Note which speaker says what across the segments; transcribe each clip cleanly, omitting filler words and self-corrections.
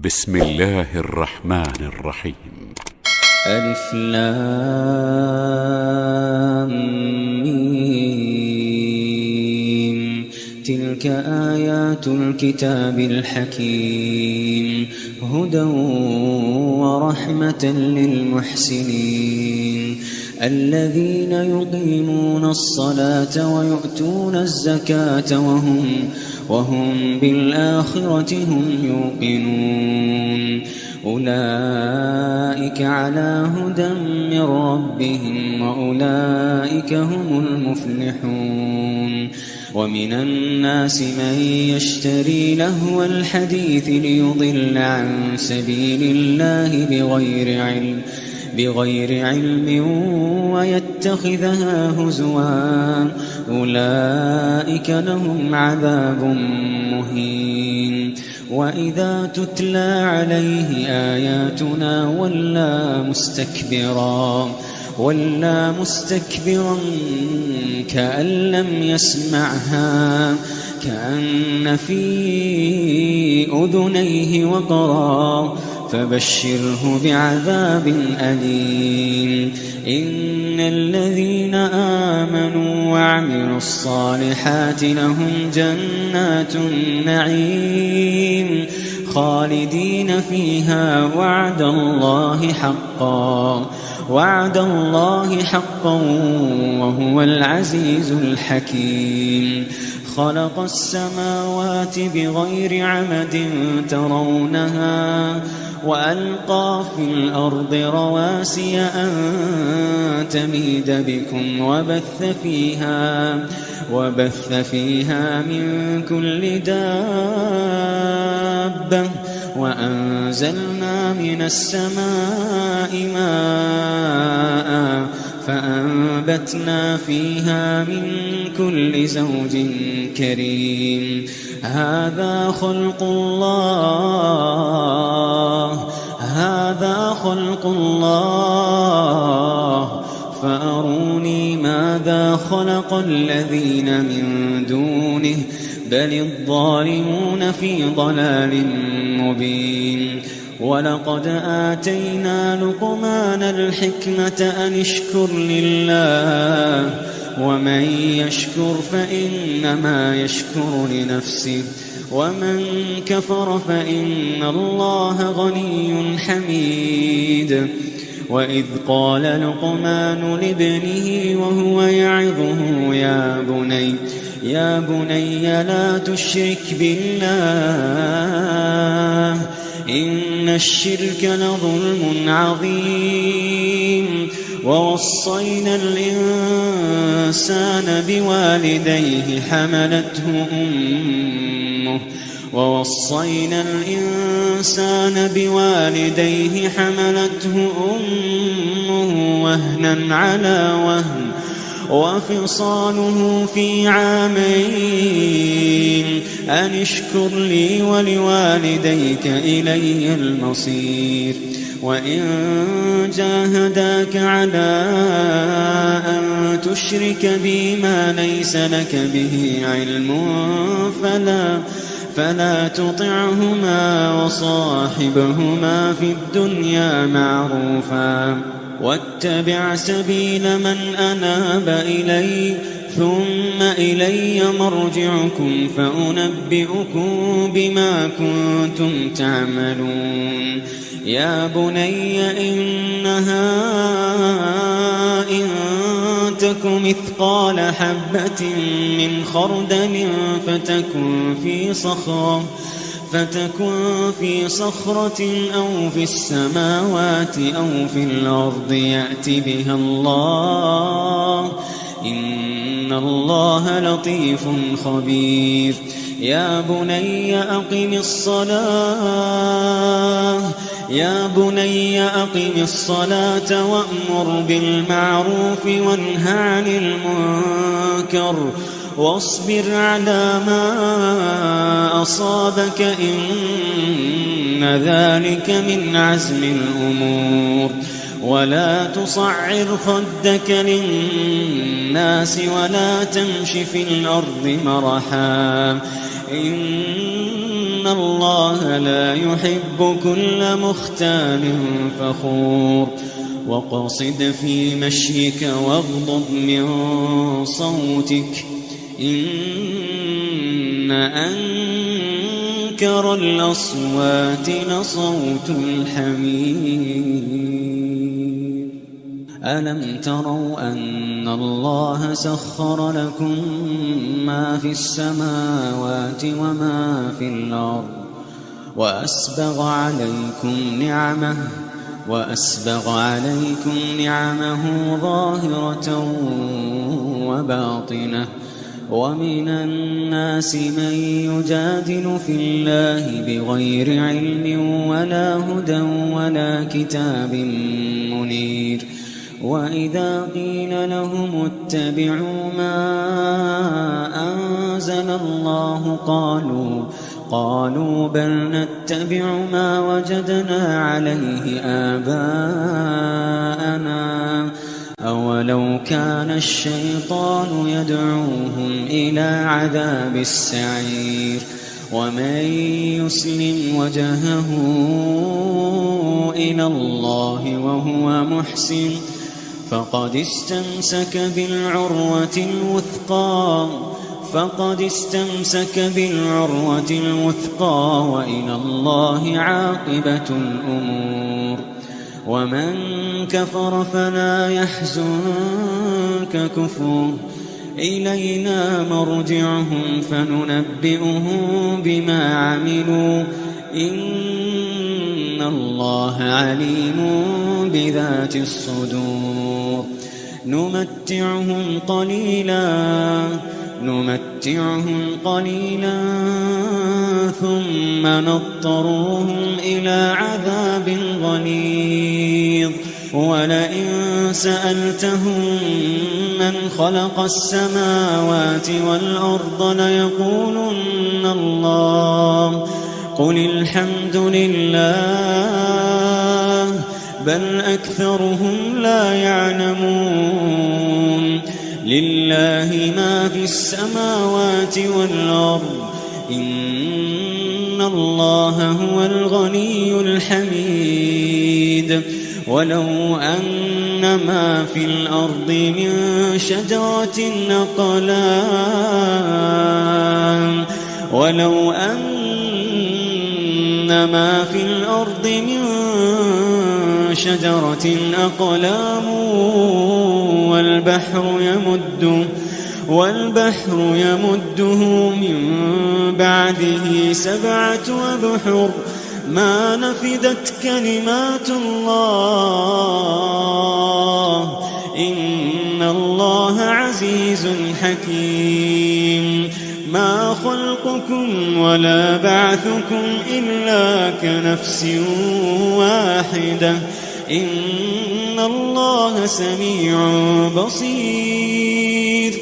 Speaker 1: بسم الله الرحمن الرحيم.
Speaker 2: ألف لام ميم. تلك آيات الكتاب الحكيم، هدى ورحمة للمحسنين الذين يقيمون الصلاة ويؤتون الزكاة وهم بالآخرة هم يوقنون. أولئك على هدى من ربهم وأولئك هم المفلحون. ومن الناس من يشتري لهو الحديث ليضل عن سبيل الله بغير علم ويتخذها هزوا، أولئك لهم عذاب مهين. وإذا تتلى عليه آياتنا ولى مستكبرا كأن لم يسمعها، كأن في أذنيه وقرا، فبشره بعذاب أليم. إن الذين آمنوا وعملوا الصالحات لهم جنات النعيم خالدين فيها، وعد الله حقا وهو العزيز الحكيم. خلق السماوات بغير عمد ترونها وألقى في الأرض رواسي أن تميد بكم وبث فيها من كل دابة، وأنزلنا من السماء ماء فأنبتنا فيها من كل زوج كريم. هذا خلق الله فأروني ماذا خلق الذين من دونه بل الظالمون في ضلال مبين. ولقد آتينا لقمان الحكمة أن اشكر لله، ومن يشكر فإنما يشكر لنفسه، ومن كفر فإن الله غني حميد. وإذ قال لقمان لابنه وهو يعظه يا بني لا تشرك بالله إن الشرك لظلم عظيم. ووصينا الإنسان بوالديه حملته أمه وهنا على وهن وفصاله في عامين أن اشكر لي ولوالديك إلي المصير. وإن جاهداك على أن تشرك بي ما ليس لك به علم فلا تطعهما وصاحبهما في الدنيا معروفا، واتبع سبيل من أناب إلي ثم إلي مرجعكم فأنبئكم بما كنتم تعملون. يا بني إنها إن تك مثقال حبة من خردل فتكن في صخرة أو في السماوات أو في الأرض يأت بها الله، إن الله لطيف خبير. يا بني أقم الصلاة وأمر بالمعروف وانه عن المنكر واصبر على ما أصابك إن ذلك من عزم الأمور. ولا تصعر خدك للناس ولا تمش في الأرض مرحا إن الله لا يحب كل مختال فخور واقصد في مشيك واغضض من صوتك إن أنكر الأصوات لصوت الحمير ألم تروا أن الله سخر لكم ما في السماوات وما في الأرض وأسبغ عليكم نعمه ظاهرة وباطنة ومن الناس من يجادل في الله بغير علم ولا هدى ولا كتاب منير وإذا قيل لهم اتبعوا ما أنزل الله قالوا بل نتبع ما وجدنا عليه آباءنا أولو كان الشيطان يدعوهم إلى عذاب السعير ومن يسلم وجهه إلى الله وهو محسن فقد استمسك بالعروة الوثقى وإلى الله عاقبة الأمور ومن كفر فلا يحزنك كفره إلينا مرجعهم فننبئهم بما عملوا إن الله عليم بذات الصدور نمتعهم قليلا ثم نضطرهم إلى عذاب غليظ ولئن سألتهم من خلق السماوات والأرض ليقولن الله قل الحمد لله بل أكثرهم لا يعلمون لله ما في السماوات والأرض إن الله هو الغني الحميد ولو أن ما في الأرض من شجرة أقلام والبحر يمده من بعده 7 أبحر ما نفدت كلمات الله إن الله عزيز حكيم ما خلقكم ولا بعثكم إلا كنفس واحدة إن الله سميع بصير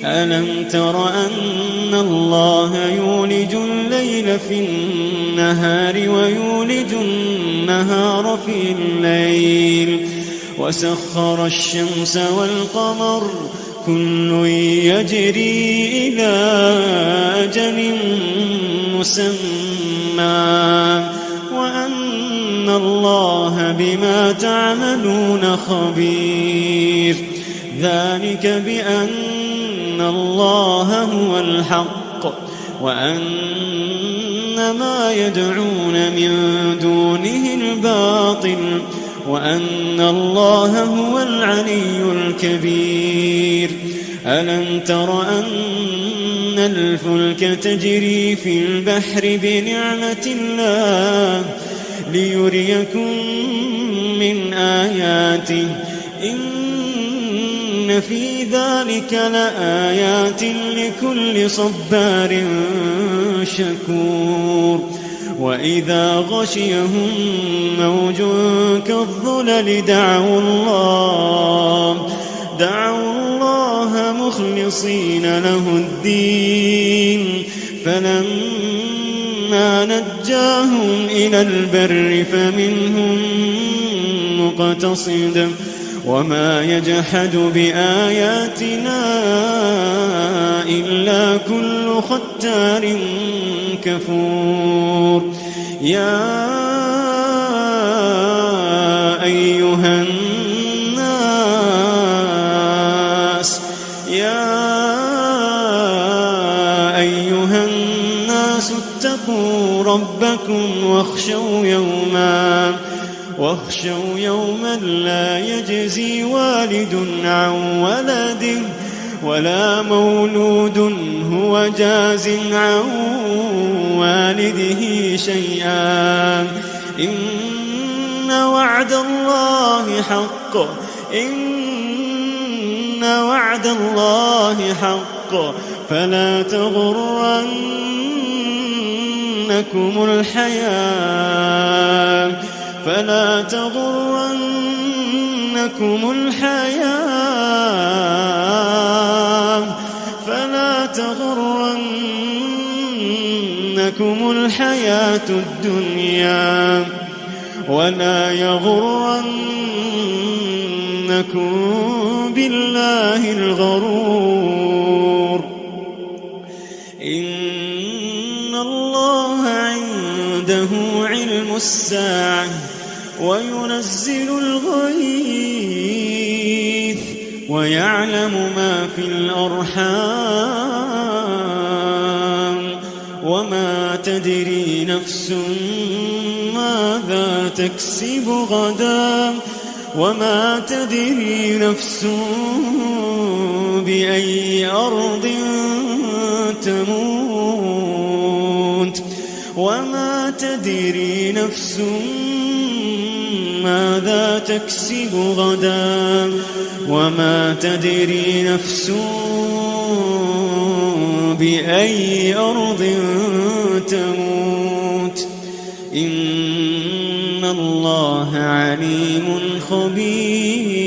Speaker 2: ألم تر أن الله يولج الليل في النهار ويولج النهار في الليل وسخر الشمس والقمر كل يجري إلى أجل مسمى وأن الله بما تعملون خبير ذلك بأن الله هو الحق وأن ما يدعون من دونه الباطل وأن الله هو العلي الكبير ألم تر أن الفلك تجري في البحر بنعمة الله ليريكم من آياته إن في ذلك لآيات لكل صبار شكور وإذا غشيهم موج كالظلل دعوا الله مخلصين له الدين فلما نجاهم إلى البر فمنهم مقتصد وما يجحد بآياتنا إلا كل ختار كفور يا أيها الناس اتقوا ربكم واخشوا يوما لا يجزي والد عن ولده ولا مولود هو جاز عن والده شيئا إن وعد الله حق فلا تغرنكم الحياة الدنيا ولا يغرنكم بالله الغرور إن الله عنده علم الساعة وينزل الغيث ويعلم ما في الأرحام وما تدري نفس ماذا تكسب غدا وما تدري نفس بأي أرض تموت وما تدري نفس ماذا تكسب غدا وما تدري نفس بأي أرض تموت إن الله عليم خبير